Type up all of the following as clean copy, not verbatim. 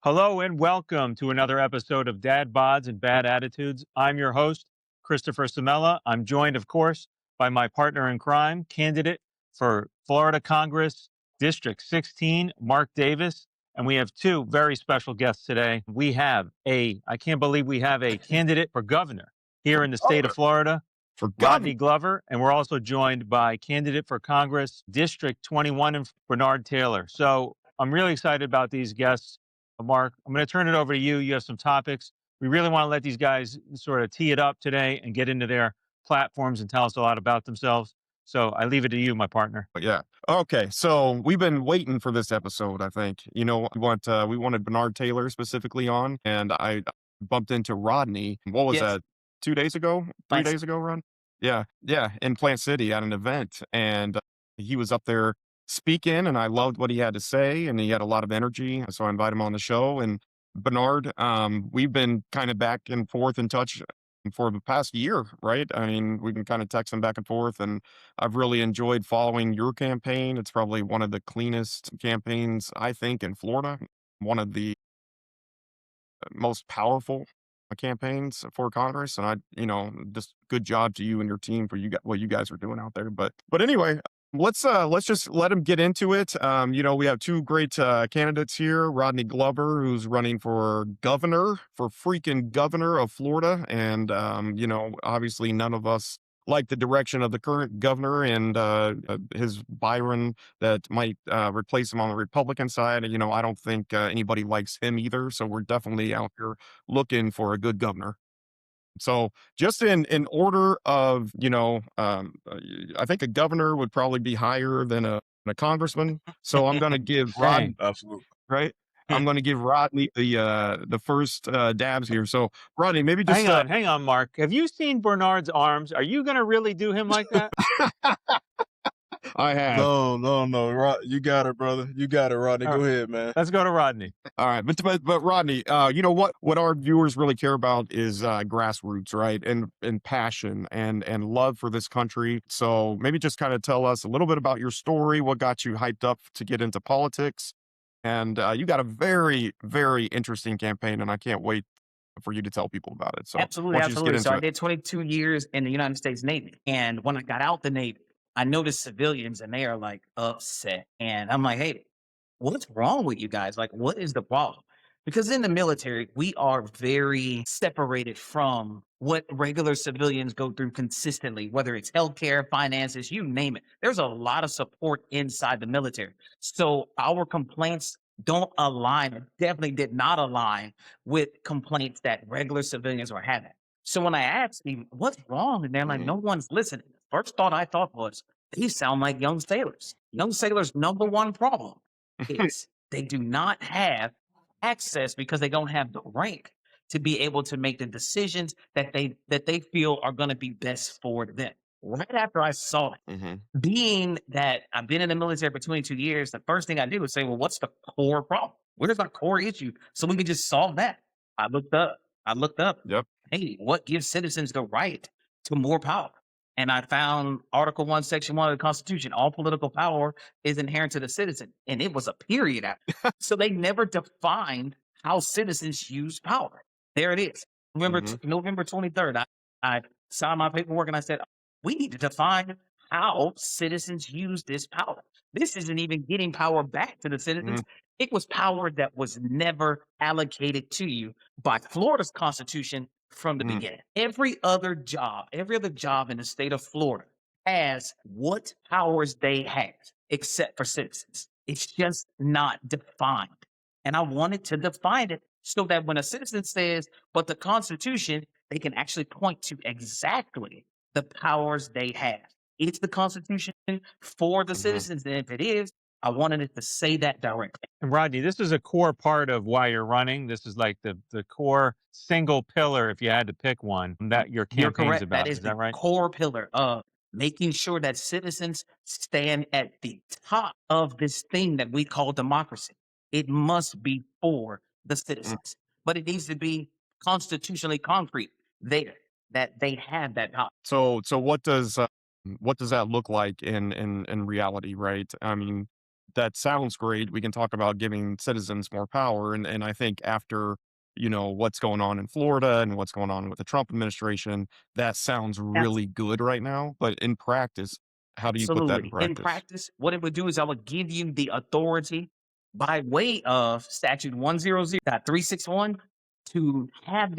Hello and welcome to another episode of Dad Bods and Bad Attitudes. I'm your host, Christopher Samella. I'm joined, of course, by my partner in crime, candidate for Florida Congress District 16, Mark Davis. And we have two very special guests today. I can't believe we have a candidate for governor here in the state of Governor. Florida, For Rodney governor. Glover. And we're also joined by candidate for Congress District 21, Bernard Taylor. So I'm really excited about these guests. Mark, I'm going to turn it over to you. You have some topics. We really want to let these guys sort of tee it up today and get into their platforms and tell us a lot about themselves. So I leave it to you, my partner. Yeah. Okay. So we've been waiting for this episode, I think. We wanted Bernard Taylor specifically on, and I bumped into Rodney. What was Yes. that? 2 days ago? Three Thanks. days ago, Ron? Yeah. Yeah. In Plant City at an event. And he was up there speaking, and I loved what he had to say, and he had a lot of energy. So I invited him on the show. And Bernard, we've been kind of back and forth in touch for the past year, right? I mean, we've been kind of texting back and forth, and I've really enjoyed following your campaign. It's probably one of the cleanest campaigns, I think, in Florida. One of the most powerful campaigns for Congress. And just good job to you and your team for what you guys are doing out there. But anyway, let's just let him get into it. We have two great candidates here. Rodney Glover, who's running for freaking governor of Florida, and obviously none of us like the direction of the current governor and his Byron that might replace him on the Republican side. I don't think anybody likes him either. So we're definitely out here looking for a good governor. So just in order of, I think a governor would probably be higher than a congressman. So I'm going to give Rodney, Absolutely. right? I'm going to give Rodney the first dabs here. So Rodney, maybe just Hang on, Mark. Have you seen Bernard's arms? Are you going to really do him like that? I have. No. You got it, brother. You got it, Rodney. All Go right. ahead, man. Let's go to Rodney. All right, but Rodney, you know what our viewers really care about is grassroots, right? And passion and love for this country. So maybe just kind of tell us a little bit about your story, what got you hyped up to get into politics, and you got a very, very interesting campaign, and I can't wait for you to tell people about it. So Absolutely, why don't you just get absolutely. So into I it? did 22 years in the United States Navy. And when I got out the Navy, I noticed civilians and they are like upset. And I'm like, hey, what's wrong with you guys? Like, what is the problem? Because in the military, we are very separated from what regular civilians go through consistently, whether it's healthcare, finances, you name it. There's a lot of support inside the military. So our complaints don't align, or definitely did not align with complaints that regular civilians were having. So when I asked them, what's wrong? And they're like, Mhm. no one's listening. First thought I thought was, they sound like young sailors. Young sailors' number one problem is they do not have access because they don't have the rank to be able to make the decisions that they feel are going to be best for them. Right after I saw it, Mhm. being that I've been in the military for 22 years, the first thing I do is say, well, what's the core problem? Where's our core issue? So we can just solve that. I looked up, Yep. hey, what gives citizens the right to more power? And I found Article 1, Section 1 of the Constitution. All political power is inherent to the citizen. And it was a period after. So they never defined how citizens use power. There it is. Mhm. November 23rd, I signed my paperwork and I said, we need to define how citizens use this power. This isn't even getting power back to the citizens. Mhm. It was power that was never allocated to you by Florida's constitution from the Mhm. beginning. Every other job in the state of Florida has what powers they have, except for citizens. It's just not defined. And I wanted to define it so that when a citizen says, but the Constitution, they can actually point to exactly the powers they have. It's the Constitution for the Mhm. citizens. And if it is, I wanted it to say that directly. And Rodney, this is a core part of why you're running. This is like the core single pillar, if you had to pick one, that your You're campaign's correct. That about. is Is the that right? core pillar of making sure that citizens stand at the top of this thing that we call democracy. It must be for the Mhm. citizens, but it needs to be constitutionally concrete there that they have that power. So what does that look like in reality, right? I mean, that sounds great. We can talk about giving citizens more power. And I think after, what's going on in Florida and what's going on with the Trump administration, that sounds really good right now. But in practice, how do you put that in Absolutely. In practice? practice, what it would do is I would give you the authority by way of statute 100.361 to have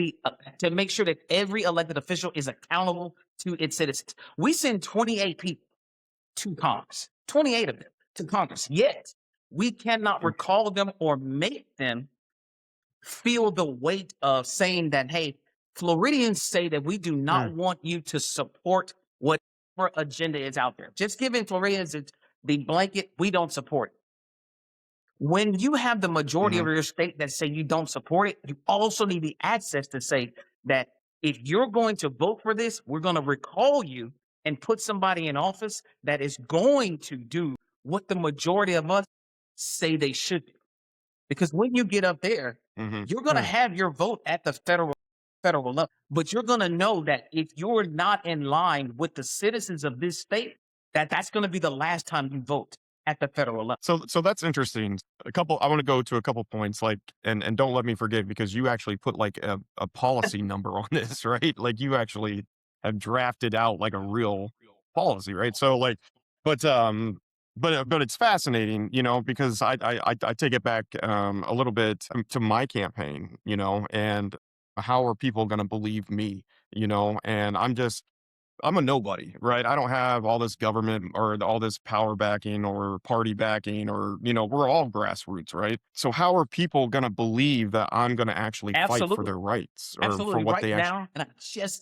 to make sure that every elected official is accountable to its citizens. We send 28 people to Congress, 28 of them to Congress. Yet we cannot recall them or make them feel the weight of saying that, hey, Floridians say that we do not want you to support whatever agenda is out there. Just giving Floridians the blanket, we don't support it. When you have the majority of your state that say you don't support it, you also need the access to say that if you're going to vote for this, we're going to recall you and put somebody in office that is going to do what the majority of us say they should do. Because when you get up there, you're going to have your vote at the federal level, but you're going to know that if you're not in line with the citizens of this state, that's going to be the last time you vote at the federal level. So that's interesting. I want to go to a couple points, like, and don't let me forget, because you actually put like a policy number on this, right? Like you actually have drafted out like a real policy, right? So like, but it's fascinating, because I take it back a little bit to my campaign, and how are people going to believe me, and I'm a nobody, right? I don't have all this government or all this power backing or party backing, or, we're all grassroots, right? So how are people going to believe that I'm going to actually fight for their rights or for Absolutely. what Right they actually, now, and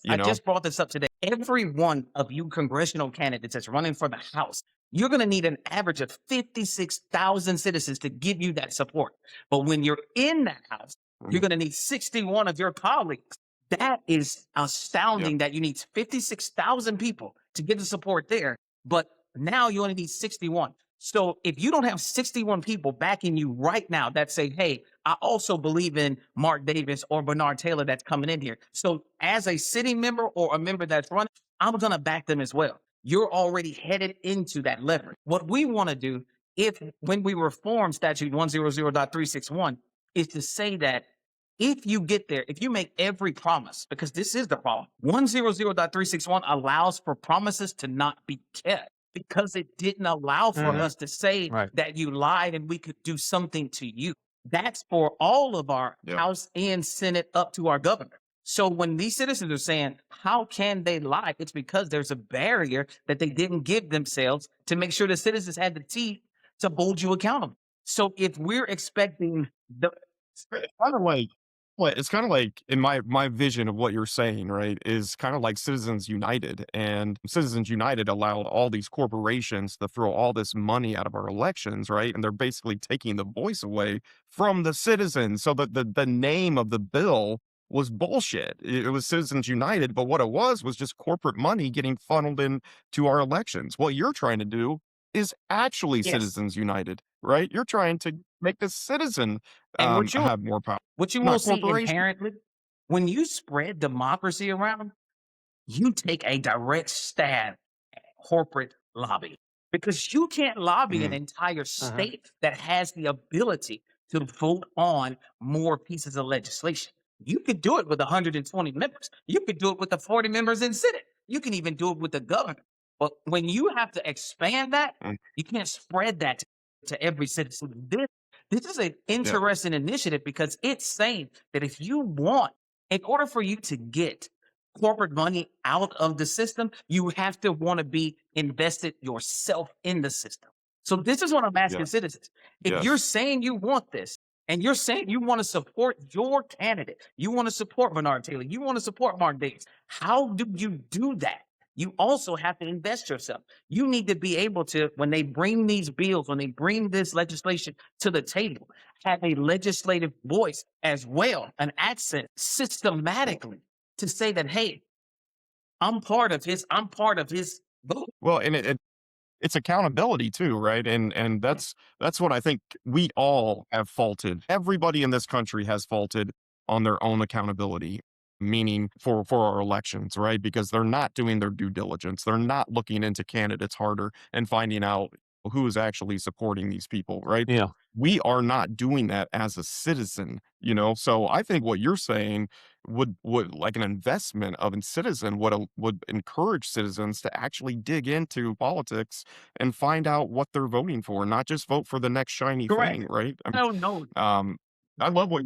I just brought this up today. Every one of you congressional candidates that's running for the House, you're going to need an average of 56,000 citizens to give you that support. But when you're in that House, you're going to need 61 of your colleagues. That is astounding that you need 56,000 people to get the support there, but now you only need 61. So if you don't have 61 people backing you right now that say, hey, I also believe in Mark Davis or Bernard Taylor that's coming in here. So as a sitting member or a member that's running, I'm going to back them as well. You're already headed into that leverage. What we want to do when we reform statute 100.361 is to say that if you get there, if you make every promise, because this is the problem, 100.361 allows for promises to not be kept because it didn't allow for us to say that you lied and we could do something to you. That's for all of our House and Senate up to our governor. So when these citizens are saying, how can they lie? It's because there's a barrier that they didn't give themselves to make sure the citizens had the teeth to hold you accountable. So if we're expecting it's kind of like in my vision of what you're saying, right, is kind of like Citizens United. And Citizens United allowed all these corporations to throw all this money out of our elections, right? And they're basically taking the voice away from the citizens. So the name of the bill was bullshit. It was Citizens United, but what it was just corporate money getting funneled into our elections. What you're trying to do is actually Citizens United, right? You're trying to make the citizen and have more power. what you Not will see corporation. inherently, when you spread democracy around, you take a direct stab at corporate lobby because you can't lobby an entire state that has the ability to vote on more pieces of legislation. You could do it with 120 members. You could do it with the 40 members in Senate. You can even do it with the governor. But when you have to expand that, you can't spread that to every citizen. This is an interesting initiative because it's saying that if you want, in order for you to get corporate money out of the system, you have to want to be invested yourself in the system. So this is what I'm asking citizens. If you're saying you want this, and you're saying you want to support your candidate, you want to support Bernard Taylor, you want to support Mark Davis, how do you do that? You also have to invest yourself. You need to be able to, when they bring these bills, when they bring this legislation to the table, have a legislative voice as well, an accent systematically to say that, hey, I'm part of his vote. Well, and it's accountability too, right? And that's what I think we all have faulted. Everybody in this country has faulted on their own accountability, meaning for our elections, right? Because they're not doing their due diligence. They're not looking into candidates harder and finding out who is actually supporting these people, right? Yeah. We are not doing that as a citizen, you know? So I think what you're saying would like an investment of a citizen would encourage citizens to actually dig into politics and find out what they're voting for, not just vote for the next shiny Correct. thing, right? I don't know. Um, I love what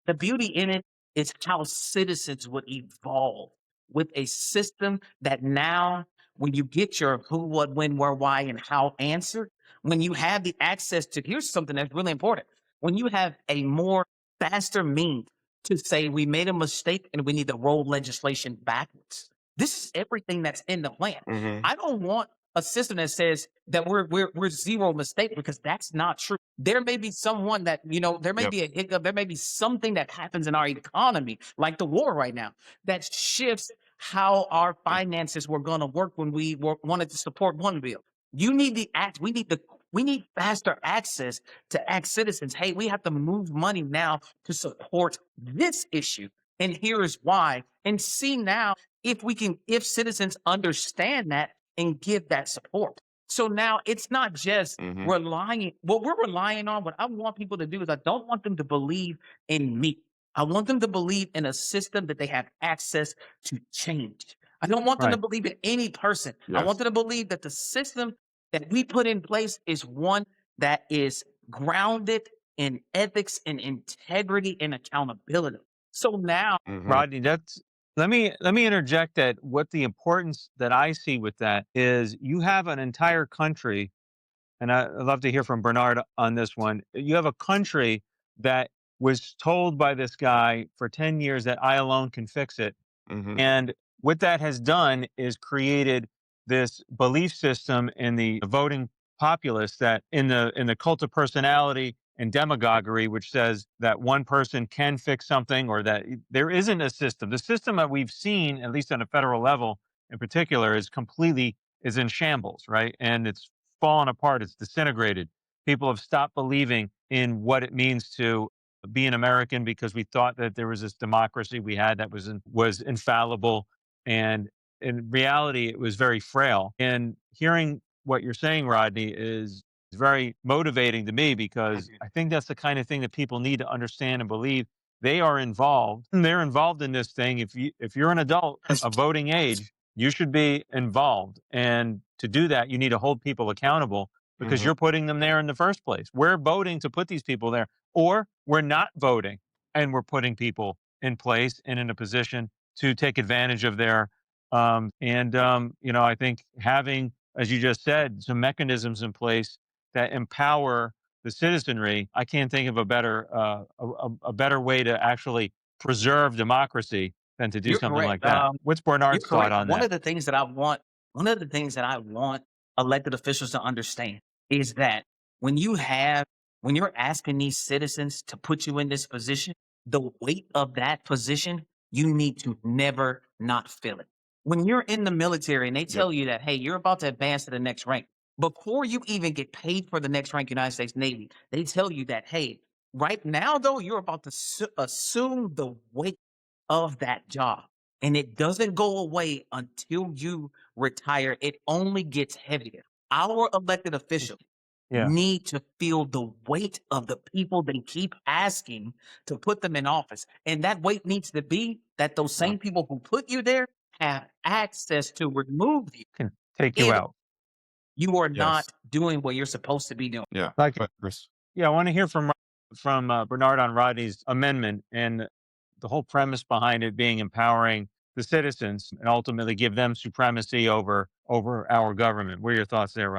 The beauty in it is how citizens would evolve with a system that now, when you get your who, what, when, where, why, and how answered, when you have the access to, here's something that's really important. When you have a more faster means to say we made a mistake and we need to roll legislation backwards. This is everything that's in the plan. Mhm. I don't want a system that says that we're zero mistake, because that's not true. There may be someone that, there may Yep. be a hiccup, there may be something that happens in our economy, like the war right now, that shifts how our finances were going to work when we wanted to support one bill. You need the act. We need faster access to ask citizens. Hey, we have to move money now to support this issue, and here is why. And see now if citizens understand that and give that support. So now it's not just Mhm. what we're relying on. What I want people to do is I don't want them to believe in me. I want them to believe in a system that they have access to change. I don't want them to Right. believe in any person. I want Yes. them to believe that the system that we put in place is one that is grounded in ethics and integrity and accountability. So now, Mhm. Rodney, let me interject that what the importance that I see with that is you have an entire country, and I'd love to hear from Bernard on this one. You have a country that was told by this guy for 10 years that I alone can fix it. Mhm. And what that has done is created this belief system in the voting populace, that in the cult of personality and demagoguery, which says that one person can fix something, or that there isn't a system. The system that we've seen, at least on a federal level in particular, is in shambles, right? And it's fallen apart. It's disintegrated. People have stopped believing in what it means to be an American, because we thought that there was this democracy we had that was infallible, and in reality, it was very frail. And hearing what you're saying, Rodney, is very motivating to me, because Mhm. I think that's the kind of thing that people need to understand and believe. They are involved. And they're involved in this thing. If you're an adult of voting age, you should be involved. And to do that, you need to hold people accountable, because Mhm. you're putting them there in the first place. We're voting to put these people there, or we're not voting and we're putting people in place and in a position to take advantage of their I think having, as you just said, some mechanisms in place that empower the citizenry. I can't think of a better way to actually preserve democracy than to do you're something like correct. that. What's You're Bernard's thought correct. on that? One of the things that I want elected officials to understand is that when when you're asking these citizens to put you in this position, the weight of that position, you need to never not feel it. When you're in the military and they Yep. tell you that, hey, you're about to advance to the next rank, before you even get paid for the next rank, United States Navy, they tell you that, hey, right now, though, you're about to assume the weight of that job. And it doesn't go away until you retire. It only gets heavier. Our elected officials Yeah. need to feel the weight of the people they keep asking to put them in office. And that weight needs to be that those Yeah. same people who put you there have access to remove you Can take you if out. you are Yes. not doing what you're supposed to be doing. Yeah. Like, But Chris. yeah, I want to hear from Bernard on Rodney's amendment, and the whole premise behind it being empowering the citizens and ultimately give them supremacy over our government. What are your thoughts there,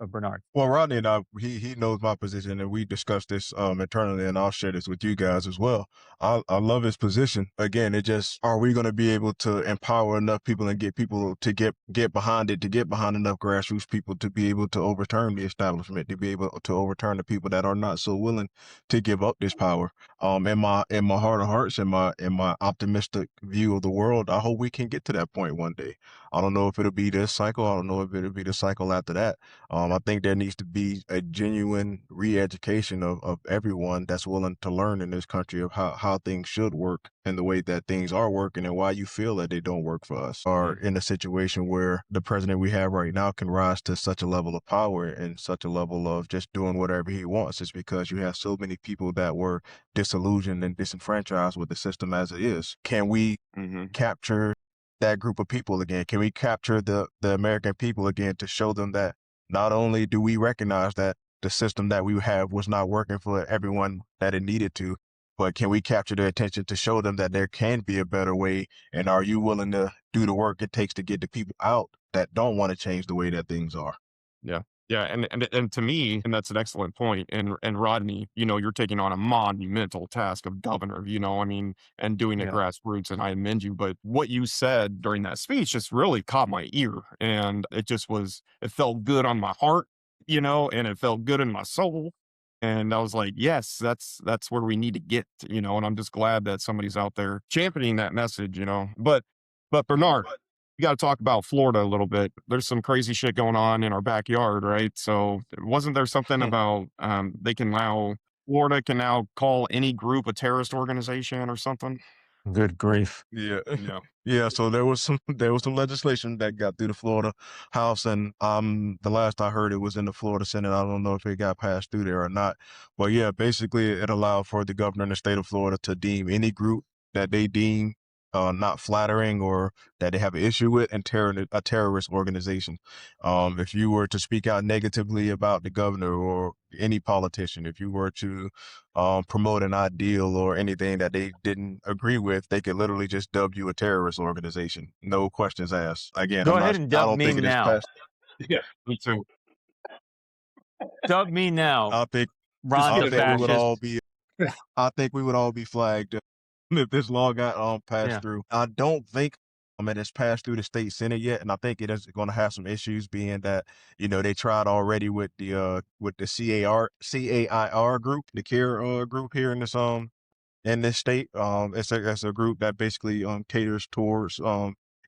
Bernard? Well, Rodney and I, he knows my position, and we discussed this internally, and I'll share this with you guys as well. I love his position. Again, it just, are we going to be able to empower enough people and get people to get behind it, to get behind enough grassroots people to be able to overturn the establishment, to be able to overturn the people that are not so willing to give up this power? In my heart of hearts, in my optimistic view of the world, I hope we can get to that point one day. I don't know if it'll be this cycle. I don't know if it'll be the cycle after that. I think there needs to be a genuine re-education of everyone that's willing to learn in this country of how things should work and the way that things are working and why you feel that they don't work for us. Or in a situation where the president we have right now can rise to such a level of power and such a level of just doing whatever he wants. It's because you have so many people that were disillusioned and disenfranchised with the system as it is. Can we capture that group of people again? Can we capture the American people again to show them that not only do we recognize that the system that we have was not working for everyone that it needed to, but can we capture their attention to show them that there can be a better way? And are you willing to do the work it takes to get the people out that don't want to change the way that things are? Yeah. Yeah. And to me, and that's an excellent point. And Rodney, you're taking on a monumental task of governor, I mean, and doing it Yeah. grassroots, and I commend you. But what you said during that speech just really caught my ear. And it felt good on my heart, and it felt good in my soul. And I was like, yes, that's where we need to get, and I'm just glad that somebody's out there championing that message, But Bernard, we got to talk about Florida a little bit. There's some crazy shit going on in our backyard, right? So wasn't there something about Florida can now call any group a terrorist organization or something? Good grief. Yeah. Yeah. Yeah, so there was some legislation that got through the Florida House, and the last I heard it was in the Florida Senate. I don't know if it got passed through there or not. But yeah, basically it allowed for the governor in the state of Florida to deem any group that they deem not flattering or that they have an issue with and a terrorist organization. If you were to speak out negatively about the governor or any politician, if you were to promote an ideal or anything that they didn't agree with, they could literally just dub you a terrorist organization. No questions asked. Again, Go ahead and I dub don't me think it is now. passed. Yeah. Me too. Dub me now. I think Ron the we would all fascist. be I think we would all be flagged if this law got passed Yeah. through. I don't think it has passed through the state senate yet, and I think it is going to have some issues, being that they tried already with the CAIR group, the CARE group here in this state. It's a group that basically caters towards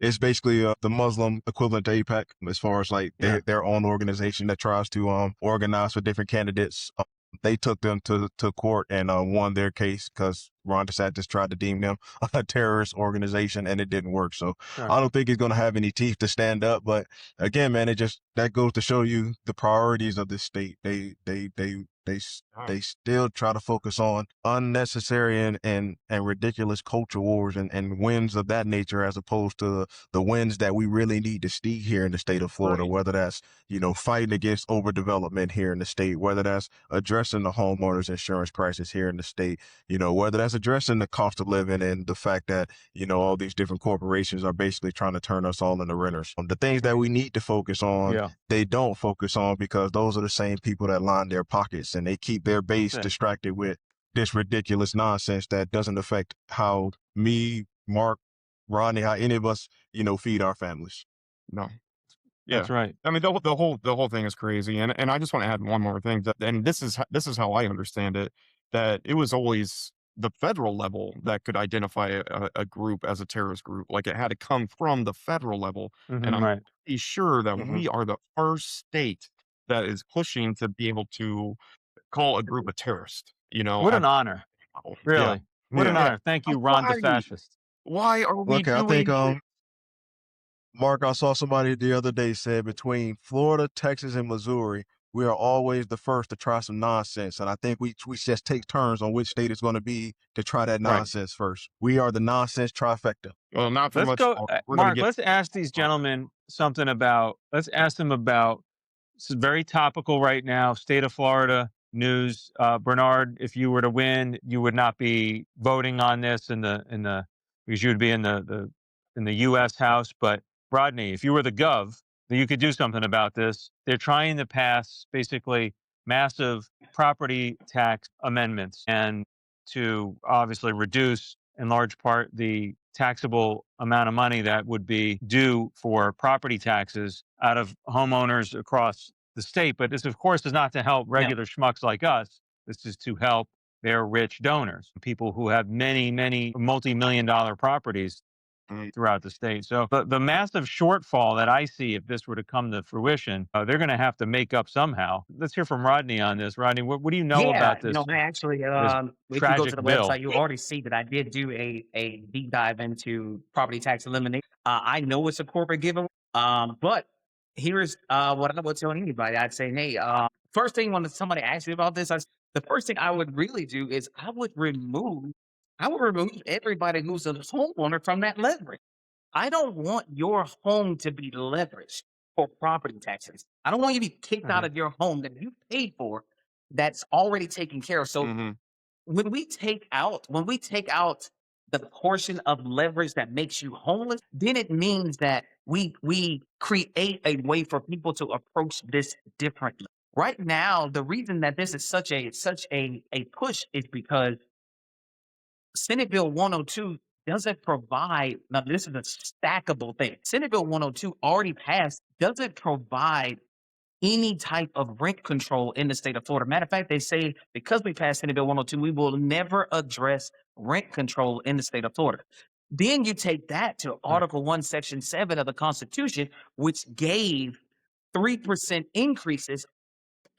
it's basically the Muslim equivalent to APEC, as far as like their own organization that tries to organize for different candidates. They took them to court and won their case because Ron DeSantis tried to deem them a terrorist organization, and it didn't work. So Sure. I don't think he's going to have any teeth to stand up. But again, man, that goes to show you the priorities of this state. They still try to focus on unnecessary and ridiculous culture wars and wins of that nature, as opposed to the wins that we really need to see here in the state of Florida, Right. whether that's, fighting against overdevelopment here in the state, whether that's addressing the homeowners insurance crisis here in the state, whether that's addressing the cost of living and the fact that, all these different corporations are basically trying to turn us all into renters. The things that we need to focus on, Yeah. they don't focus on, because those are the same people that line their pockets and they keep their base That's it. distracted with this ridiculous nonsense that doesn't affect how me, Mark, Rodney, how any of us, feed our families. No. Yeah. That's right. I mean, the whole thing is crazy, and I just want to add one more thing. And this is how I understand it: that it was always the federal level that could identify a group as a terrorist group. Like, it had to come from the federal level, and I'm Right. pretty sure that Mhm. we are the first state that is pushing to be able to call a group a terrorist. What At an honor. the level. Yeah. Really. What an Yeah. honor. Thank you, Ron the Why? fascist. Why are we Okay, I think doing this? Mark, I saw somebody the other day said between Florida, Texas, and Missouri, we are always the first to try some nonsense. And I think we just take turns on which state it's going to be to try that Right. nonsense first. We are the nonsense trifecta. Well, not for Let's much go, longer. We're gonna Mark. get Let's ask these gentlemen something about. Let's ask them about. This is very topical right now. State of Florida news. Bernard, if you were to win, you would not be voting on this because you would be in the U.S. House. But Rodney, if you were the gov, you could do something about this. They're trying to pass basically massive property tax amendments and to obviously reduce in large part the taxable amount of money that would be due for property taxes out of homeowners across the state. But this, of course, is not to help regular schmucks like us. This is to help their rich donors, people who have many, many multi-million dollar properties. throughout the state. So the massive shortfall that I see if this were to come to fruition, they're going to have to make up somehow. Let's hear from Rodney on this. Rodney, what do you know Yeah, about this I actually, this if you go to tragic the bill? website, you already see that I did do a deep dive into property tax elimination. I know it's a corporate giveaway, but here's what I would tell anybody. I'd say, hey, first thing when somebody asks me about this, the first thing I would really do is I would remove everybody who's a homeowner from that leverage. I don't want your home to be leveraged for property taxes. I don't want you to be kicked out of your home that you paid for that's already taken care of. So Mm-hmm. when we take out the portion of leverage that makes you homeless, then it means that we create a way for people to approach this differently. Right now, the reason that this is such a push is because Senate Bill 102 doesn't provide, now this is a stackable thing. Senate Bill 102 already passed, doesn't provide any type of rent control in the state of Florida. Matter of fact, they say because we passed Senate Bill 102, we will never address rent control in the state of Florida. Then you take that to Article 1, Section 7 of the Constitution, which gave 3% increases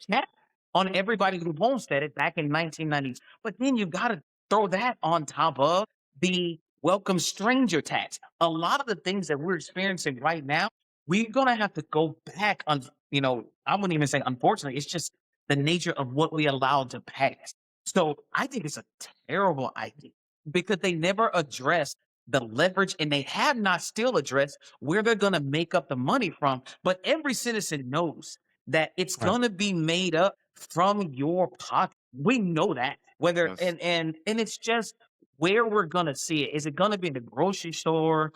cap on everybody who homesteaded back in 1990s. But then you got to throw that on top of the welcome stranger tax. A lot of the things that we're experiencing right now, we're going to have to go back on, I wouldn't even say unfortunately, it's just the nature of what we allowed to pass. So I think it's a terrible idea because they never addressed the leverage and they have not still addressed where they're going to make up the money from. But every citizen knows that it's going to be made up from your pocket. We know that. Whether Yes. and it's just where we're going to see it. Is it going to be in the grocery store?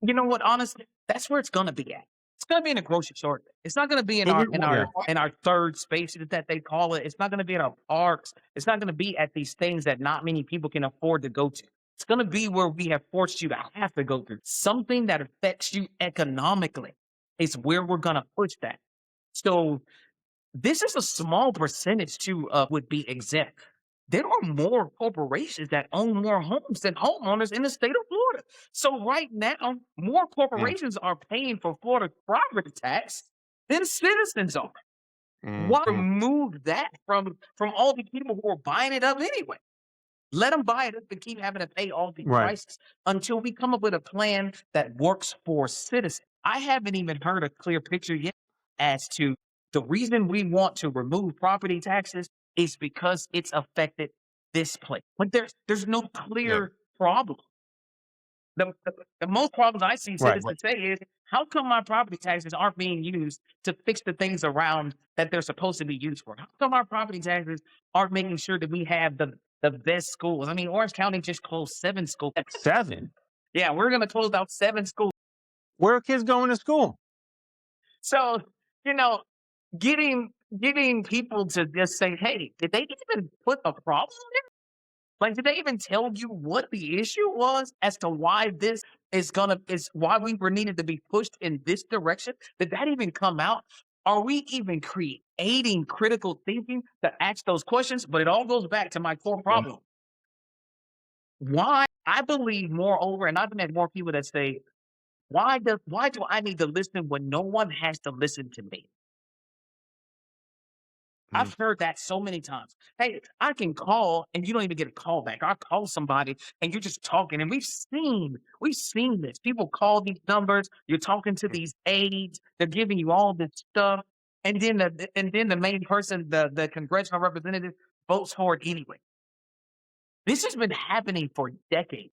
You know what? Honestly, that's where it's going to be at. It's going to be in a grocery store. It's not going to be in our third spaces that they call it. It's not going to be in our parks. It's not going to be at these things that not many people can afford to go to. It's going to be where we have forced you to have to go through something that affects you economically. Is where we're going to push that. So this is a small percentage would be exempt. There are more corporations that own more homes than homeowners in the state of Florida. So right now, more corporations are paying for Florida property tax than citizens are. Why remove that from all the people who are buying it up anyway? Let them buy it up and keep having to pay all these prices until we come up with a plan that works for citizens. I haven't even heard a clear picture yet as to the reason we want to remove property taxes is because it's affected this place. But there's no clear problem. The most problems I see citizens say is, how come my property taxes aren't being used to fix the things around that they're supposed to be used for? How come our property taxes aren't making sure that we have the best schools? I mean, Orange County just closed 7 schools. 7? Yeah, we're going to close out 7 schools. Where are kids going to school? So, getting people to just say, hey, did they even put a problem there? Like, did they even tell you what the issue was as to why this is why we were needed to be pushed in this direction? Did that even come out? Are we even creating critical thinking to ask those questions? But it all goes back to my core problem. Why? I believe, moreover, and I've met more people that say, why do I need to listen when no one has to listen to me? I've heard that so many times. Hey, I can call and you don't even get a call back. I call somebody and you're just talking. And we've seen this. People call these numbers. You're talking to these aides. They're giving you all this stuff. And then the main person, the congressional representative, votes for it anyway. This has been happening for decades.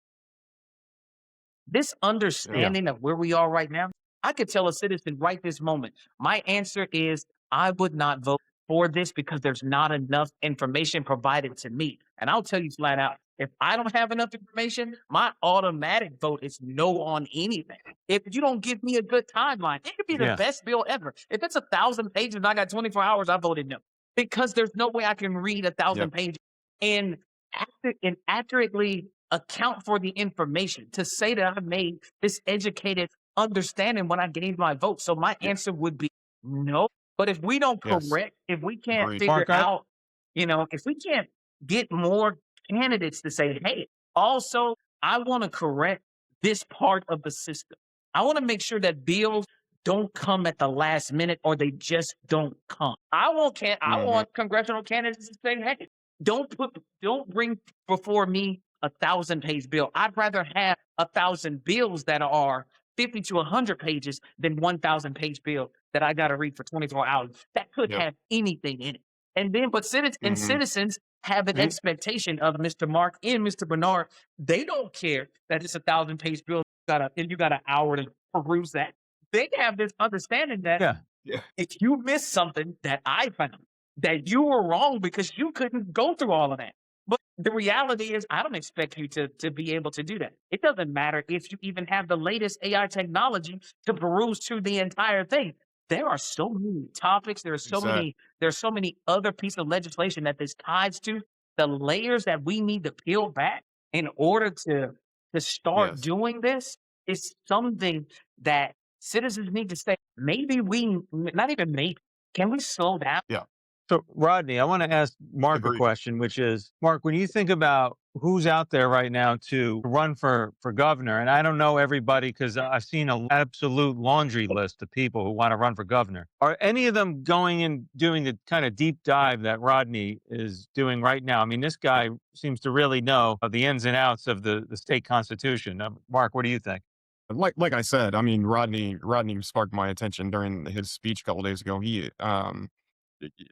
This understanding of where we are right now, I could tell a citizen right this moment, my answer is I would not vote for this because there's not enough information provided to me. And I'll tell you flat out, if I don't have enough information, my automatic vote is no on anything. If you don't give me a good timeline, it could be the best bill ever. If it's 1,000 pages and I got 24 hours, I voted no. Because there's no way I can read 1,000 pages and accurately account for the information to say that I made this educated understanding when I gave my vote. So my answer would be no. But if we don't correct, if we can't figure out, if we can't get more candidates to say, hey, also, I want to correct this part of the system. I want to make sure that bills don't come at the last minute or they just don't come. I want congressional candidates to say, hey, don't bring before me 1,000-page bill. I'd rather have 1,000 bills that are 50 to 100 pages than 1,000-page bill that I got to read for 24 hours. That could Yep. have anything in it. And then, but citizens have an Me- expectation of Mr. Mark and Mr. Bernard. They don't care that it's 1,000-page bill. And you got an hour to peruse that. They have this understanding that Yeah. if you miss something that I found, that you were wrong because you couldn't go through all of that. But the reality is, I don't expect you to be able to do that. It doesn't matter if you even have the latest AI technology to peruse through the entire thing. There are so many topics. There's so many other pieces of legislation that this ties to. The layers that we need to peel back in order to start Yes. doing this is something that citizens need to say, not even maybe, can we slow down? So, Rodney, I want to ask Mark a Agreed. question, which is, Mark, when you think about who's out there right now to run for governor, and I don't know everybody because I've seen an absolute laundry list of people who want to run for governor. Are any of them going and doing the kind of deep dive that Rodney is doing right now? I mean, this guy seems to really know the ins and outs of the state constitution. Mark, what do you think? Like I said, I mean, Rodney sparked my attention during his speech a couple days ago.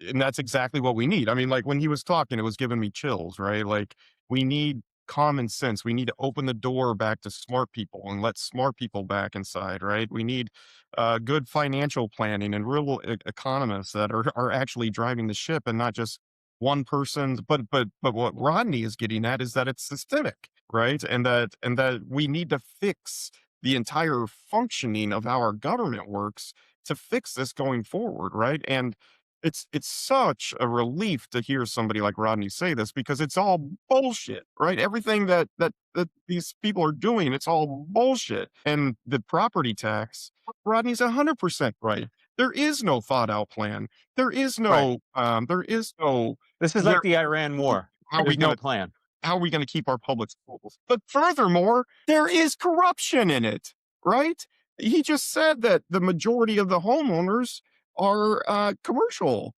And that's exactly what we need. I mean, like when he was talking, it was giving me chills, right? Like we need common sense. We need to open the door back to smart people and let smart people back inside, right? We need good financial planning and real economists that are actually driving the ship and not just one person. But what Rodney is getting at is that it's systemic, right? And that we need to fix the entire functioning of how our government works to fix this going forward, right? And it's such a relief to hear somebody like Rodney say this because it's all bullshit, right? Everything that these people are doing, it's all bullshit. And the property tax, Rodney's 100% right. There is no thought out plan. There is no This is like the Iran war. how are we There's no gonna plan. how are we going to keep our public schools? But furthermore, there is corruption in it, right? He just said that the majority of the homeowners are commercial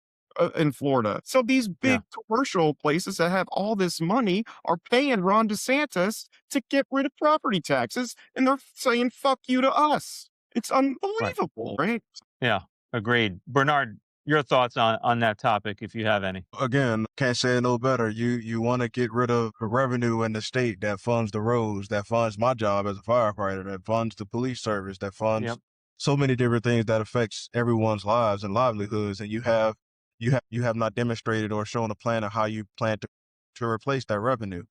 in Florida. So these big commercial places that have all this money are paying Ron DeSantis to get rid of property taxes, and they're saying "fuck you" to us. It's unbelievable, right? Yeah, agreed. Bernard, your thoughts on that topic, if you have any. Again, can't say it no better. You want to get rid of the revenue in the state that funds the roads, that funds my job as a firefighter, that funds the police service, that funds so many different things that affects everyone's lives and livelihoods. And you have not demonstrated or shown a plan of how you plan to replace that revenue.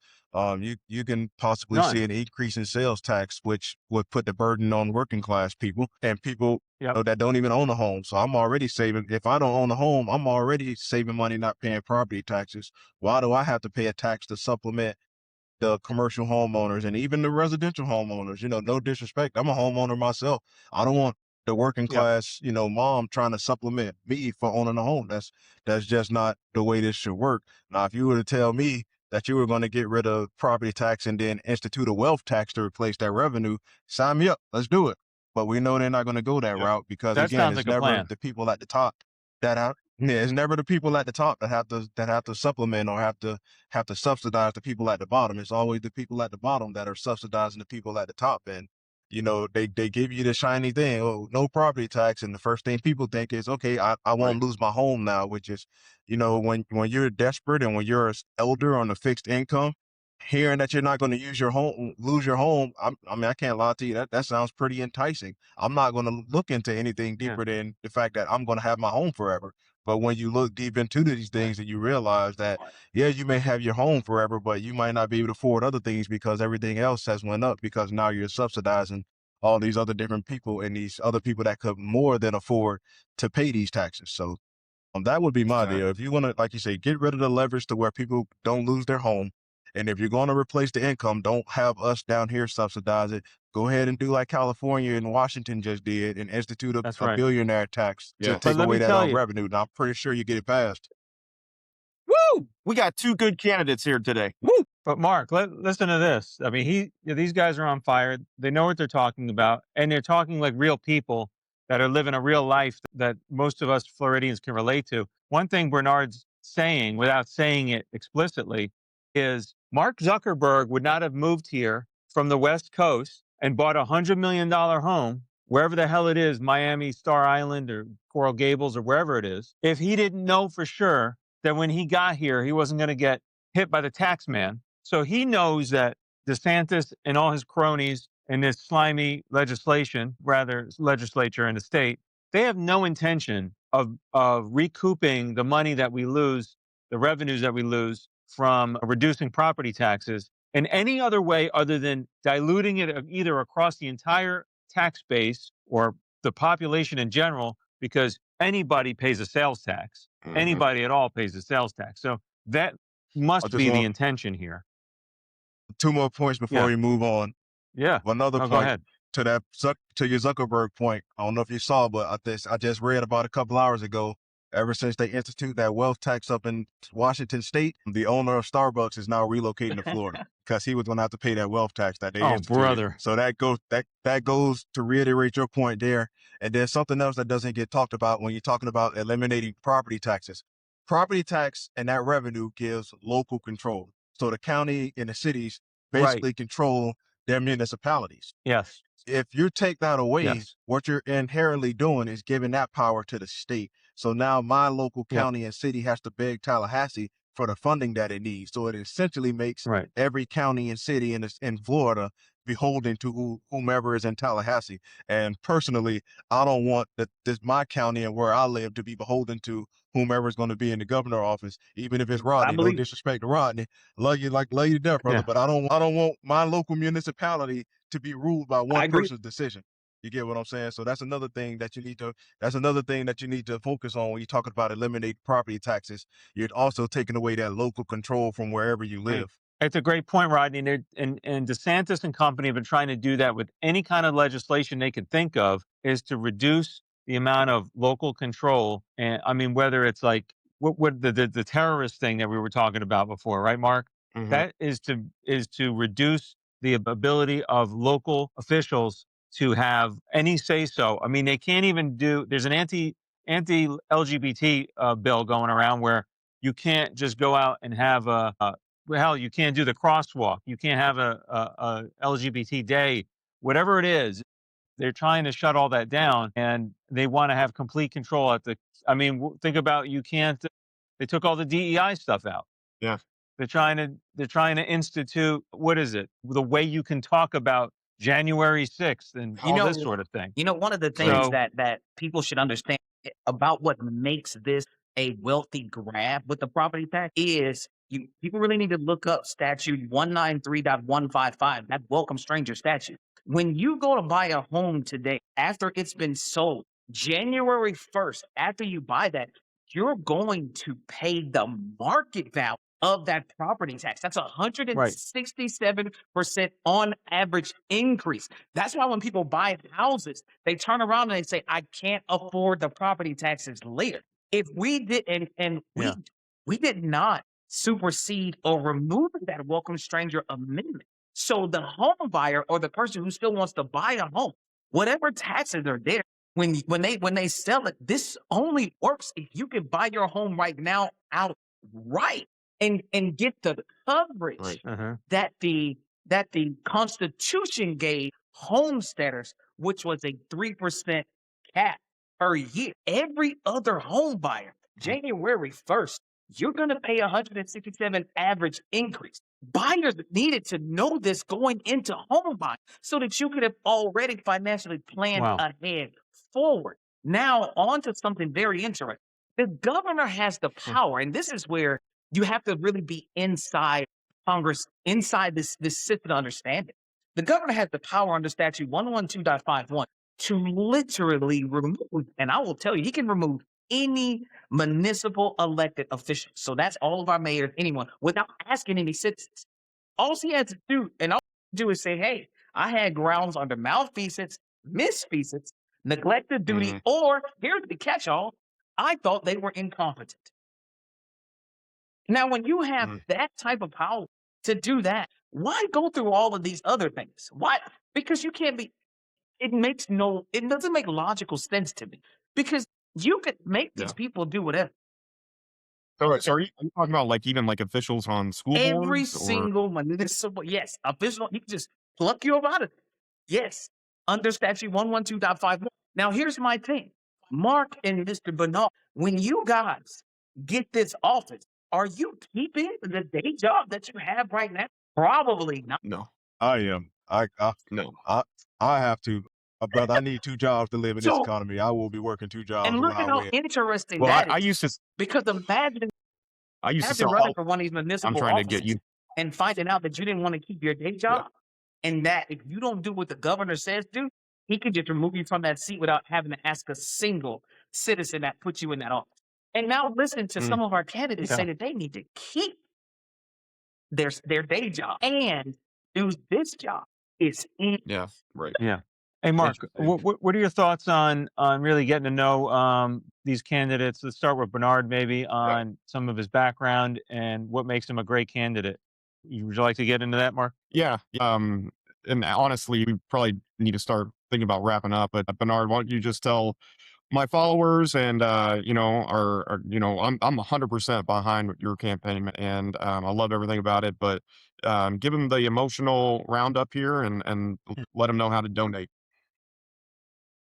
You can possibly None. see an increase in sales tax, which would put the burden on working class people and people that don't even own a home. So I'm already saving. If I don't own a home, I'm already saving money not paying property taxes. Why do I have to pay a tax to supplement the commercial homeowners and even the residential homeowners? No disrespect, I'm a homeowner myself. I don't want the working class, mom trying to supplement me for owning a home. That's just not the way this should work. Now, if you were to tell me that you were going to get rid of property tax and then institute a wealth tax to replace that revenue, sign me up. Let's do it. But we know they're not going to go that route because That again, sounds it's like a never plan. the people at the top that have. Yeah, it's never the people at the top that have to supplement or have to subsidize the people at the bottom. It's always the people at the bottom that are subsidizing the people at the top. And they give you the shiny thing, oh, no property tax, and the first thing people think is, okay, I won't lose my home now, which is, when you're desperate and when you're an elder on a fixed income, hearing that you're not going to lose your home, I can't lie to you, that sounds pretty enticing. I'm not going to look into anything deeper than the fact that I'm going to have my home forever. But when you look deep into these things and you realize that, yeah, you may have your home forever, but you might not be able to afford other things because everything else has went up because now you're subsidizing all these other different people and these other people that could more than afford to pay these taxes. So that would be my deal. If you want to, like you say, get rid of the leverage to where people don't lose their home. And if you're going to replace the income, don't have us down here subsidize it. Go ahead and do like California and Washington just did and institute a billionaire tax to take away that revenue. Now, I'm pretty sure you get it passed. Woo! We got two good candidates here today. Woo! But Mark, listen to this. I mean, these guys are on fire. They know what they're talking about, and they're talking like real people that are living a real life that most of us Floridians can relate to. One thing Bernard's saying, without saying it explicitly, is Mark Zuckerberg would not have moved here from the West Coast and bought $100 million home, wherever the hell it is, Miami, Star Island, or Coral Gables, or wherever it is, if he didn't know for sure that when he got here, he wasn't going to get hit by the tax man. So he knows that DeSantis and all his cronies in this slimy legislature in the state, they have no intention of recouping the money that we lose, the revenues that we lose from reducing property taxes in any other way other than diluting it either across the entire tax base or the population in general, because anybody pays a sales tax. Mhm. Anybody at all pays a sales tax. So that must just be the want intention here. 2 more points before Yeah. we move on. Yeah. Another No, go point ahead. to your Zuckerberg point. I don't know if you saw, but I just read about a couple hours ago. Ever since they institute that wealth tax up in Washington State, the owner of Starbucks is now relocating to Florida because he was going to have to pay that wealth tax that they Oh, instituted. brother. So that goes to reiterate your point there. And there's something else that doesn't get talked about when you're talking about eliminating property taxes. Property tax and that revenue gives local control. So the county and the cities basically control their municipalities. Yes. If you take that away, Yes. what you're inherently doing is giving that power to the state. So now my local Yeah. county and city has to beg Tallahassee for the funding that it needs. So it essentially makes Right. every county and city in Florida beholden to whomever is in Tallahassee. And personally, I don't want my county and where I live to be beholden to whomever is going to be in the governor office, even if it's Rodney. No disrespect to Rodney, love you to death, brother. Yeah. But I don't want my local municipality to be ruled by I one agree. person's decision. You get what I'm saying? So that's another thing that you need to focus on when you're talking about eliminating property taxes. You're also taking away that local control from wherever you Right. live. It's a great point, Rodney. And DeSantis and company have been trying to do that with any kind of legislation they could think of, is to reduce the amount of local control. And I mean, whether it's like what the terrorist thing that we were talking about before, right, Mark? Mhm. That is to reduce the ability of local officials to have any say so. I mean, they can't even there's an anti-LGBT bill going around where you can't just go out and have hell, you can't do the crosswalk. You can't have a LGBT day, whatever it is. They're trying to shut all that down, and they want to have complete control I mean, think about, they took all the DEI stuff out. Yeah. They're trying to institute, what is it? The way you can talk about January 6th and all this sort of thing. One of the things So- that people should understand about what makes this a wealthy grab with the property tax is people really need to look up statute 193.155, that welcome stranger statute. When you go to buy a home today, after it's been sold, January 1st, after you buy that, you're going to pay the market value of that property tax. That's 167% on average increase. That's why when people buy houses, they turn around and they say, I can't afford the property taxes later. If we did, we did not supersede or remove that welcome stranger amendment. So the home buyer or the person who still wants to buy a home, whatever taxes are there, when they sell it, this only works if you can buy your home right now outright and get the coverage Right. Uh-huh. that the Constitution gave homesteaders, which was a 3% cap per year. Every other home buyer, January 1st, you're going to pay 167 average increase. Buyers needed to know this going into home buying so that you could have already financially planned Wow. ahead forward. Now, on to something very interesting. The governor has the power, and this is where you have to really be inside Congress, inside this system to understand it. The governor has the power under statute 112.51 to literally remove, and I will tell you, he can remove any municipal elected official. So that's all of our mayors, anyone, without asking any citizens. All he has to do, is say, hey, I had grounds under malfeasance, misfeasance, neglect of duty, or here's the catch-all, I thought they were incompetent. Now, when you have that type of power, to do that. Why go through all of these other things? Why? Because you can't be. It doesn't make logical sense to me. Because you could make these people do whatever. So are you talking about like even like officials on school Every boards or? single municipal, yes, official, he can just pluck you up out of it. Yes, under statute 112.51. Now, here's my thing. Mark and Mr. Bernard, when you guys get this office, are you keeping the day job that you have right now? Probably not. No, I am. no. I have to. Brother, I need 2 jobs to live in this So, economy. I will be working 2 jobs and when look I at how win. interesting Well, that I is. used to Because imagine say, running oh, for one of these I'm municipal trying to get offices you. and finding out that you didn't want to keep your day job, and that if you don't do what the governor says do, he could just remove you from that seat without having to ask a single citizen that put you in that office. And now listen to some of our candidates say that they need to keep their day job and do this job. It's in. Yeah, right. Yeah. Hey, Mark, Interesting. what are your thoughts on really getting to know these candidates? Let's start with Bernard, maybe on some of his background and what makes him a great candidate. Would you like to get into that, Mark? Yeah. And honestly, we probably need to start thinking about wrapping up. But Bernard, why don't you just tell my followers and I'm 100% behind your campaign, and I love everything about it. But give them the emotional roundup here and let them know how to donate.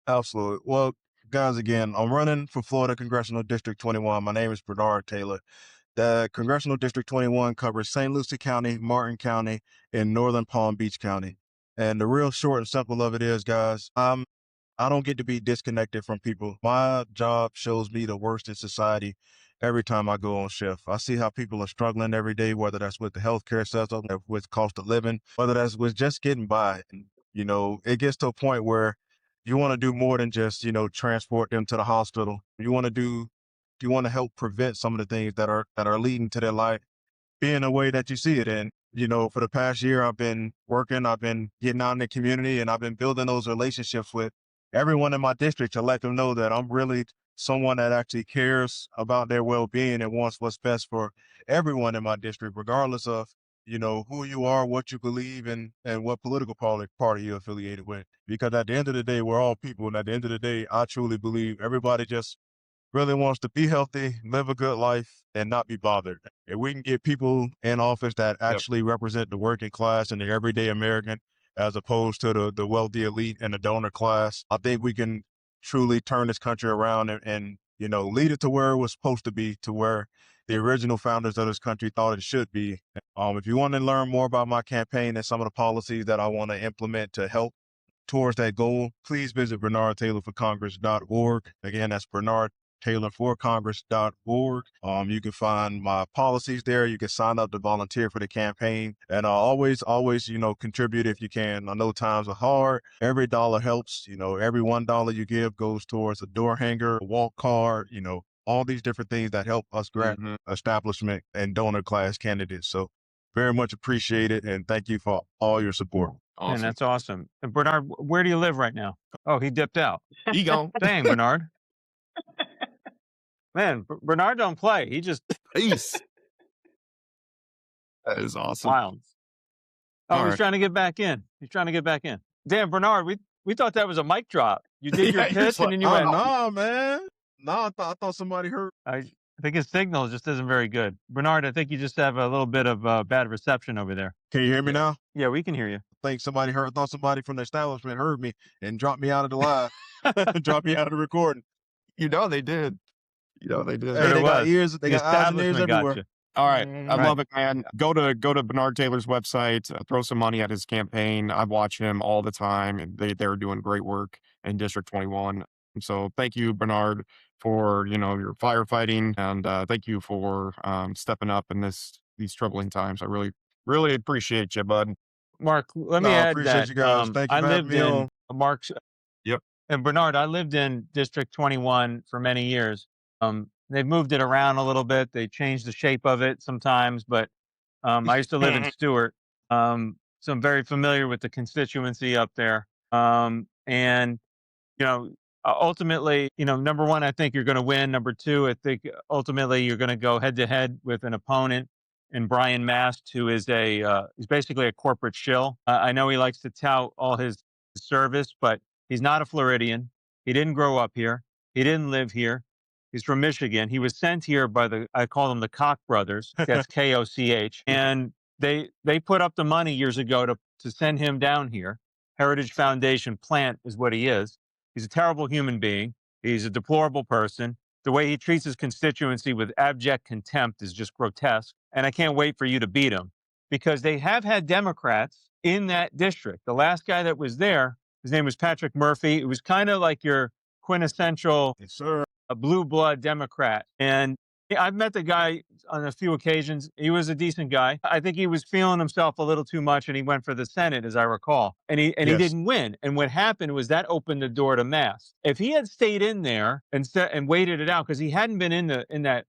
Absolutely. Well, guys, again, I'm running for Florida Congressional District 21. My name is Bernard Taylor. The Congressional District 21 covers St. Lucie County, Martin County, and Northern Palm Beach County. And the real short and simple of it is, guys, I don't get to be disconnected from people. My job shows me the worst in society every time I go on shift. I see how people are struggling every day, whether that's with the healthcare system, with cost of living, whether that's with just getting by. And, it gets to a point where you want to do more than just, transport them to the hospital. You want to help prevent some of the things that are leading to their life being a way that you see it. And, for the past year, I've been working, I've been getting out in the community, and I've been building those relationships with everyone in my district to let them know that I'm really someone that actually cares about their well-being and wants what's best for everyone in my district, regardless of, who you are, what you believe, and what political party you're affiliated with. Because at the end of the day, we're all people. And at the end of the day, I truly believe everybody just really wants to be healthy, live a good life, and not be bothered. If we can get people in office that actually represent the working class and the everyday American, as opposed to the wealthy elite and the donor class, I think we can truly turn this country around and lead it to where it was supposed to be, to where the original founders of this country thought it should be. If you want to learn more about my campaign and some of the policies that I want to implement to help towards that goal, please visit BernardTaylorForCongress.org. Again, that's BernardTaylorForCongress.org. You can find my policies there. You can sign up to volunteer for the campaign, and always, contribute if you can. I know times are hard. Every dollar helps. Every $1 you give goes towards a door hanger, a walk card. All these different things that help us grant establishment and donor class candidates. So very much appreciate it, and thank you for all your support. And Awesome. that's awesome. And Bernard, where do you live right now? Oh, he dipped out. Ego. Dang, Bernard. Man, Bernard don't play. He just Peace. That is awesome. wild. Oh, All he's right. trying to get back in. He's trying to get back in. Damn, Bernard, we thought that was a mic drop. You did your Yeah, you're pitch and then you Oh, went. no, man. No, I thought somebody heard. I think his signal just isn't very good. Bernard, I think you just have a little bit of bad reception over there. Can you hear me now? Yeah, we can hear you. I thought somebody from the establishment heard me and dropped me out of the live, dropped me out of the recording. They did. They did. But Hey, it they got was. ears, they The got eyes and ears establishment got everywhere. you. All right. I Right. love it, man. Go to Bernard Taylor's website, throw some money at his campaign. I watch him all the time, and they're doing great work in District 21. So thank you, Bernard, for your firefighting, and thank you for stepping up in these troubling times. I really, really appreciate you, bud. Mark, let me No, I add appreciate that you guys. Thank you I for having lived me in on. Mark's. Yep. And Bernard, I lived in District 21 for many years. They've moved it around a little bit. They changed the shape of it sometimes, but I used to live in Stewart. So I'm very familiar with the constituency up there. And, ultimately, number one, I think you're going to win. Number two, I think ultimately you're going to go head to head with an opponent and Brian Mast, who is he's basically a corporate shill. I know he likes to tout all his service, but he's not a Floridian. He didn't grow up here. He didn't live here. He's from Michigan. He was sent here by I call them the Koch brothers. That's Koch. And they put up the money years ago to send him down here. Heritage Foundation plant is what he is. He's a terrible human being. He's a deplorable person. The way he treats his constituency with abject contempt is just grotesque. And I can't wait for you to beat him, because they have had Democrats in that district. The last guy that was there, his name was Patrick Murphy. It was kind of like your quintessential Yes, sir. a blue blood Democrat. And I've met the guy on a few occasions. He was a decent guy. I think he was feeling himself a little too much, and he went for the Senate, as I recall. And he Yes. didn't win. And what happened was that opened the door to Mast. If he had stayed in there and waited it out, because he hadn't been in that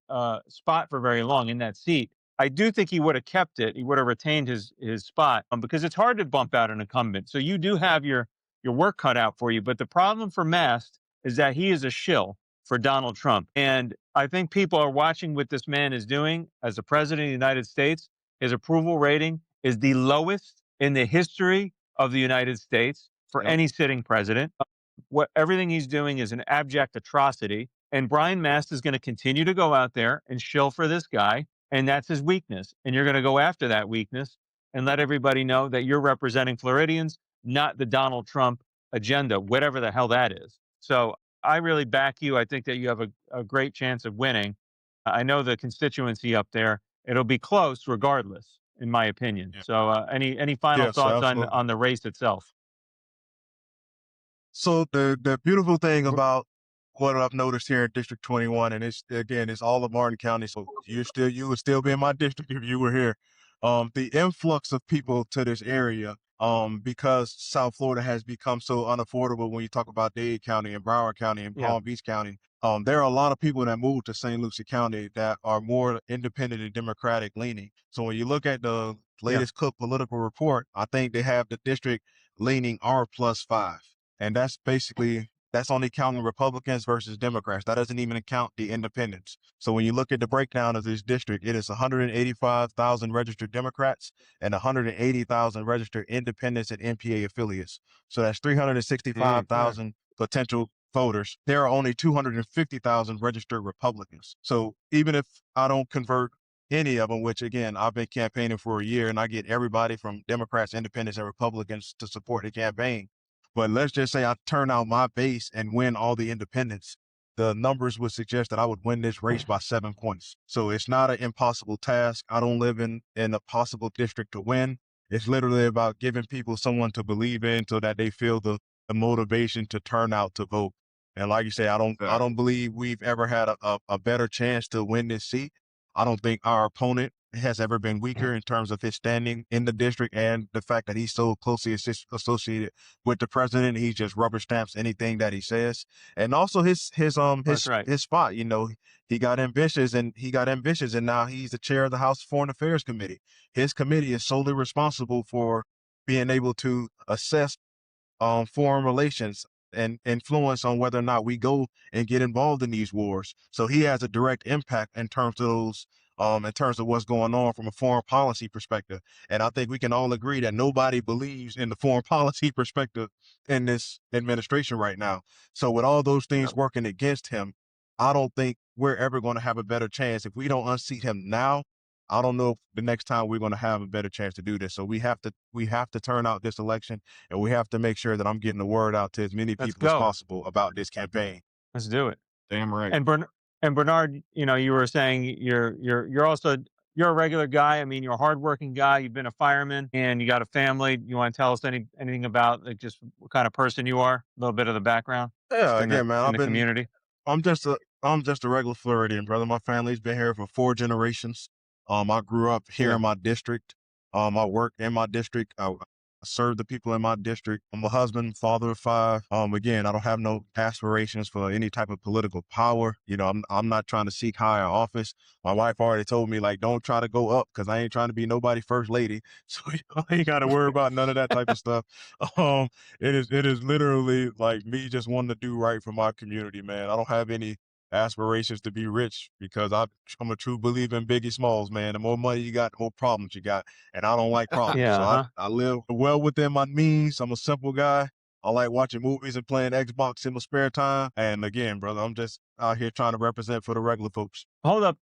spot for very long, in that seat, I do think he would have kept it. He would have retained his spot, because it's hard to bump out an incumbent. So you do have your work cut out for you. But the problem for Mast is that he is a shill for Donald Trump. And I think people are watching what this man is doing as the president of the United States. His approval rating is the lowest in the history of the United States for Yep. any sitting president. Everything he's doing is an abject atrocity. And Brian Mast is going to continue to go out there and shill for this guy. And that's his weakness. And you're going to go after that weakness and let everybody know that you're representing Floridians, not the Donald Trump agenda, whatever the hell that is. So I really back you. I think that you have a great chance of winning. I know the constituency up there, it'll be close regardless, in my opinion. Yeah. So any final Yes, thoughts absolutely. on the race itself? So the beautiful thing about what I've noticed here in District 21, and it's all of Martin County, so you would still be in my district if you were here. The influx of people to this area, because South Florida has become so unaffordable when you talk about Dade County and Broward County and Yeah. Palm Beach County. There are a lot of people that moved to St. Lucie County that are more independent and Democratic leaning. So when you look at the latest Cook political report, I think they have the district leaning R+5. And that's only counting Republicans versus Democrats. That doesn't even count the independents. So when you look at the breakdown of this district, it is 185,000 registered Democrats and 180,000 registered independents and NPA affiliates. So that's 365,000 potential voters. There are only 250,000 registered Republicans. So even if I don't convert any of them, which again, I've been campaigning for a year and I get everybody from Democrats, independents, and Republicans to support the campaign. But let's just say I turn out my base and win all the independents, the numbers would suggest that I would win this race by 7 points. So it's not an impossible task. I don't live in a possible district to win. It's literally about giving people someone to believe in so that they feel the motivation to turn out to vote. And like you say, I don't believe we've ever had a better chance to win this seat. I don't think our opponent has ever been weaker in terms of his standing in the district and the fact that he's so closely associated with the president. He just rubber stamps anything that he says. And also his spot, he got ambitious and now he's the chair of the House Foreign Affairs Committee. His committee is solely responsible for being able to assess foreign relations and influence on whether or not we go and get involved in these wars. So he has a direct impact in terms of those, in terms of what's going on from a foreign policy perspective. And I think we can all agree that nobody believes in the foreign policy perspective in this administration right now. So with all those things working against him, I don't think we're ever going to have a better chance. If we don't unseat him now, I don't know if the next time we're going to have a better chance to do this. So we have to turn out this election, and we have to make sure that I'm getting the word out to as many people as possible about this campaign. Let's do it. Damn right. And Bernard, you were saying you're also a regular guy. I mean, you're a hardworking guy. You've been a fireman, and you got a family. You want to tell us anything about just what kind of person you are? A little bit of the background. Yeah, again, man, in the community. I'm just a regular Floridian, brother. My family's been here for 4 generations. I grew up here in my district. I work in my district. I serve the people in my district. I'm a husband, father of 5. Again, I don't have no aspirations for any type of political power. I'm not trying to seek higher office. My wife already told me, don't try to go up because I ain't trying to be nobody first lady. So I ain't got to worry about none of that type of stuff. It is literally like me just wanting to do right for my community, man. I don't have any aspirations to be rich because I'm a true believer in Biggie Smalls, man. The more money you got, the more problems you got. And I don't like problems. Yeah, So uh-huh. I live well within my means. I'm a simple guy. I like watching movies and playing Xbox in my spare time. And again, brother, I'm just out here trying to represent for the regular folks. Hold up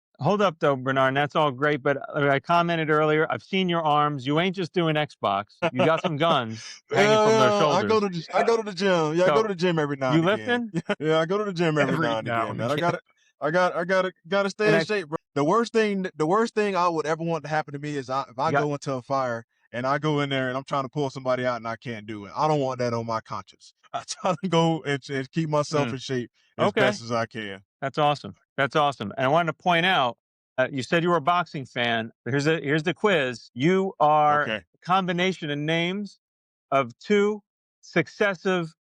though, Bernard. That's all great, but I commented earlier, I've seen your arms. You ain't just doing Xbox. You got some guns hanging from those shoulders. I go to the gym. Yeah, I go to the gym every now and You again. lifting? Yeah, I go to the gym every now and again, man. I gotta stay in shape, bro. The worst thing I would ever want to happen to me is if I go into a fire and I go in there and I'm trying to pull somebody out and I can't do it. I don't want that on my conscience. I try to go and keep myself in shape as best as I can. That's awesome. That's awesome. And I wanted to point out, you said you were a boxing fan. Here's the quiz. You are a combination of names of two successive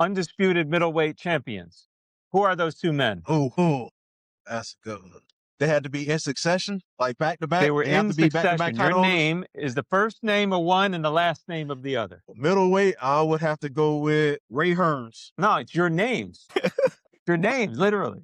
undisputed middleweight champions. Who are those two men? Oh, that's a good one. They had to be in succession, like back to back. They were have in to be back-to-back succession. title Your holders? name is the first name of one and the last name of the other. Middleweight, I would have to go with Ray Hearns. No, it's your names. Your names, literally.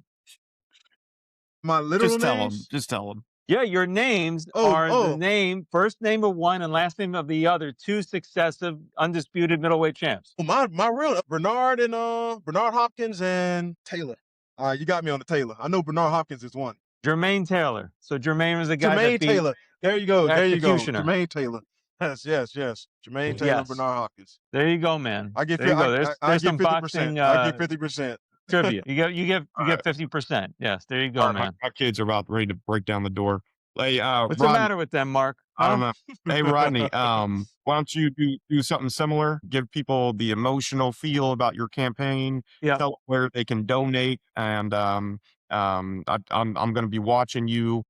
My literal names? Just tell them. Yeah, your names are the name, first name of one and last name of the other, two successive undisputed middleweight champs. Well, my real Bernard Hopkins and Taylor. You got me on the Taylor. I know Bernard Hopkins is one. Jermaine Taylor. So Jermaine was the guy Jermaine that beat Taylor. There you go. Executioner. Jermaine Taylor. Yes. Jermaine Taylor, Yes. Bernard Hopkins. There you go, man. I get there you go. There's give some 50%. boxing I give 50%. trivia. You get 50%. Yes, there you go, man. My kids are about ready to break down the door. Hey, What's the matter with them, Mark? I don't know. Hey, Rodney, why don't you do something similar? Give people the emotional feel about your campaign. Yeah. Tell them where they can donate, and I'm going to be watching you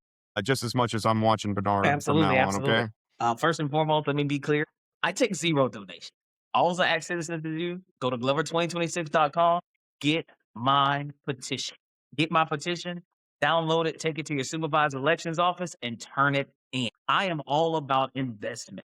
just as much as I'm watching Bernard Absolutely, from now absolutely. on. Okay. First and foremost, let me be clear. I take zero donation. All I ask citizens to do, go to Glover2026.com, get my petition. Get my petition, download it, take it to your supervisor elections office, and turn it in. I am all about investment.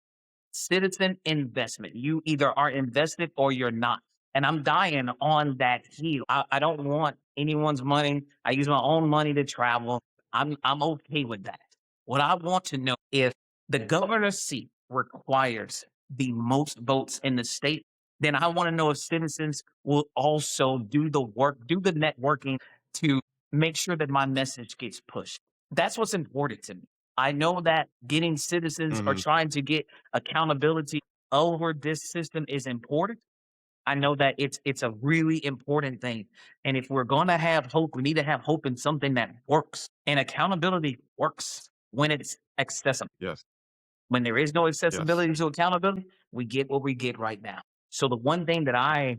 Citizen investment. You either are invested or you're not. And I'm dying on that hill. I don't want anyone's money. I use my own money to travel. I'm okay with that. What I want to know, if the governor's seat requires the most votes in the state, then I want to know if citizens will also do the work, do the networking to make sure that my message gets pushed. That's what's important to me. I know that getting citizens or trying to get accountability over this system is important. I know that it's a really important thing. And if we're going to have hope, we need to have hope in something that works. And accountability works when it's accessible. Yes. When there is no accessibility to accountability, we get what we get right now. So the one thing that I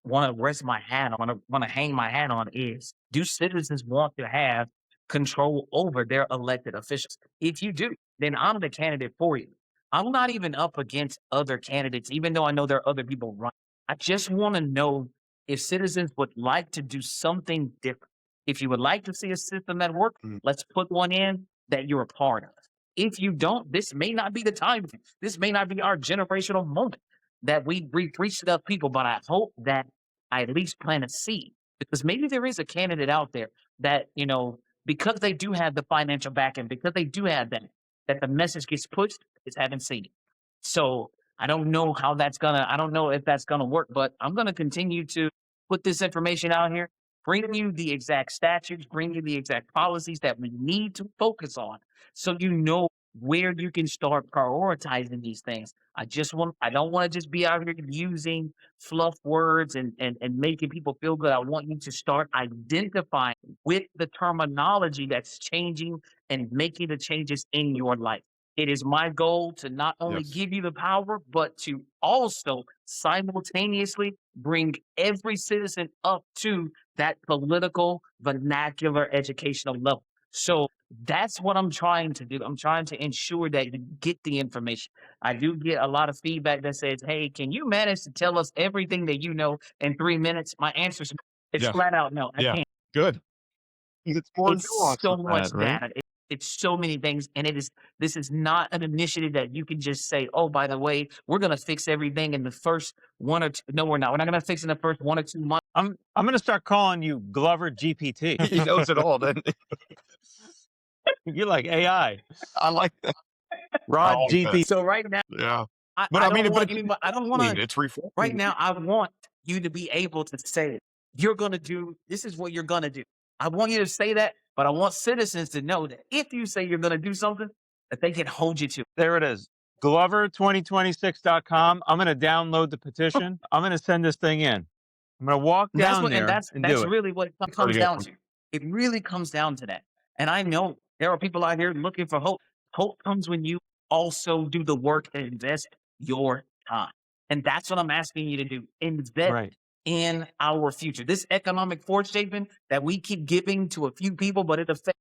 want to rest my hat on, want to hang my hat on is, do citizens want to have control over their elected officials? If you do, then I'm the candidate for you. I'm not even up against other candidates, even though I know there are other people running. I just want to know if citizens would like to do something different. If you would like to see a system that works, let's put one in that you're a part of. If you don't, this may not be the time. This may not be our generational moment that we reach enough people, but I hope that I at least plant a seed, because maybe there is a candidate out there that, because they do have the financial backing, because they do have that the message gets pushed, is haven't seen it. So I don't know how I don't know if that's gonna work, but I'm gonna continue to put this information out here, bring you the exact statutes, bring you the exact policies that we need to focus on, so you know where you can start prioritizing these things. I don't want to just be out here using fluff words and making people feel good. I want you to start identifying with the terminology that's changing and making the changes in your life. It is my goal to not only give you the power, but to also simultaneously bring every citizen up to that political vernacular educational level. So that's what I'm trying to do. I'm trying to ensure that you get the information. I do get a lot of feedback that says, hey, can you manage to tell us everything that you know in 3 minutes? My answer is flat out no, I can't. Good. It's more It's so much data. It's so many things, and this is not an initiative that you can just say, "Oh, by the way, we're gonna fix everything in the first 1 or 2." No, we're not. We're not gonna fix it in the first 1 or 2 months. I'm going to start calling you Glover GPT. He knows it all. Then You're like AI. I like that. Rod like that. GPT. So right now, Yeah, I but I mean, don't but want anybody. I don't want to. it's reflecting. Right now, I want you to be able to say, "You're gonna do. This is what you're gonna do." I want you to say that, but I want citizens to know that if you say you're gonna do something, that they can hold you to. There it is. Glover2026.com. I'm going to download the petition. I'm going to send this thing in. I'm going to walk And that's down what, there and that's do it. really what it comes Pretty down good. to. It really comes down to that. And I know there are people out here looking for hope. Hope comes when you also do the work and invest your time. And that's what I'm asking you to do. Invest Right. in our future. This economic force statement that we keep giving to a few people, but it affects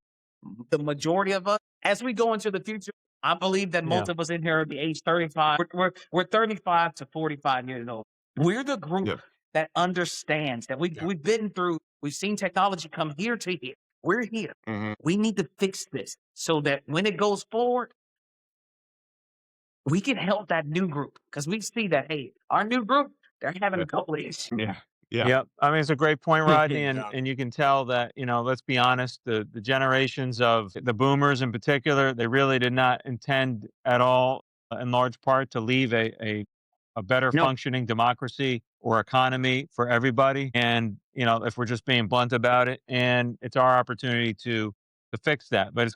the majority of us. As we go into the future, I believe that most Yeah. of us in here are the age 35. We're 35 to 45 years old. We're the group Yeah. that understands that we've been through, we've seen technology come here to here. We're here. Mhm. We need to fix this so that when it goes forward, we can help that new group, because we see that, hey, our new group, they're having a couple of issues. Yeah. Yeah. Yep. I mean, it's a great point, Rodney. And, Yeah. and you can tell that, let's be honest, the generations of the boomers in particular, they really did not intend at all, in large part, to leave a better No. functioning democracy or economy for everybody. And, if we're just being blunt about it, and it's our opportunity to fix that. But it's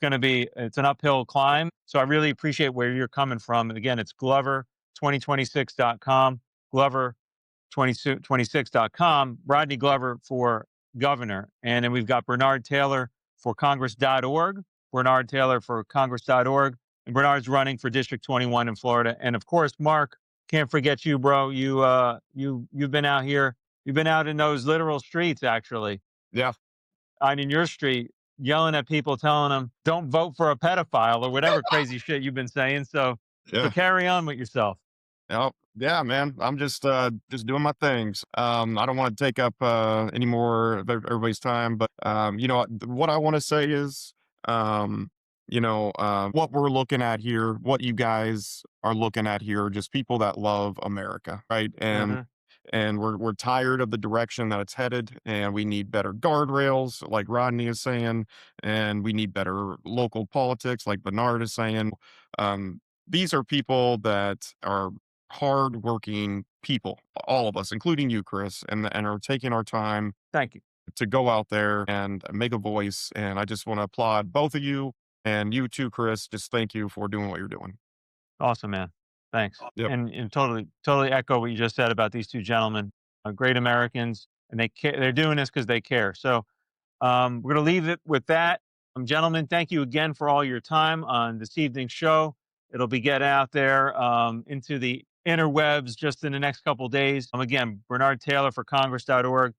an uphill climb. So I really appreciate where you're coming from. And again, it's Glover2026.com, Glover2026.com, Rodney Glover for governor. And then we've got Bernard Taylor for Congress.org, Bernard Taylor for Congress.org, and Bernard's running for District 21 in Florida. And of course, Mark, can't forget you, bro. You've been out here. You've been out in those literal streets, actually. Yeah. On in your street, yelling at people, telling them, don't vote for a pedophile or whatever crazy shit you've been saying. So carry on with yourself. Oh, yeah, man. I'm just doing my things. I don't want to take up any more of everybody's time, but what I want to say is, what we're looking at here, what you guys are looking at here, are just people that love America, right? And we're tired of the direction that it's headed, and we need better guardrails, like Rodney is saying, and we need better local politics, like Bernard is saying. These are people that are hardworking people, all of us, including you, Chris, and are taking our time Thank you. to go out there and make a voice. And I just want to applaud both of you, and you too, Chris. Just thank you for doing what you're doing. Awesome, man. Thanks. Yep. And totally echo what you just said about these two gentlemen, great Americans, and they're doing this because they care. So we're going to leave it with that. Gentlemen, thank you again for all your time on this evening's show. It'll be getting out there into the interwebs just in the next couple of days. Again, Bernard Taylor for Congress.org,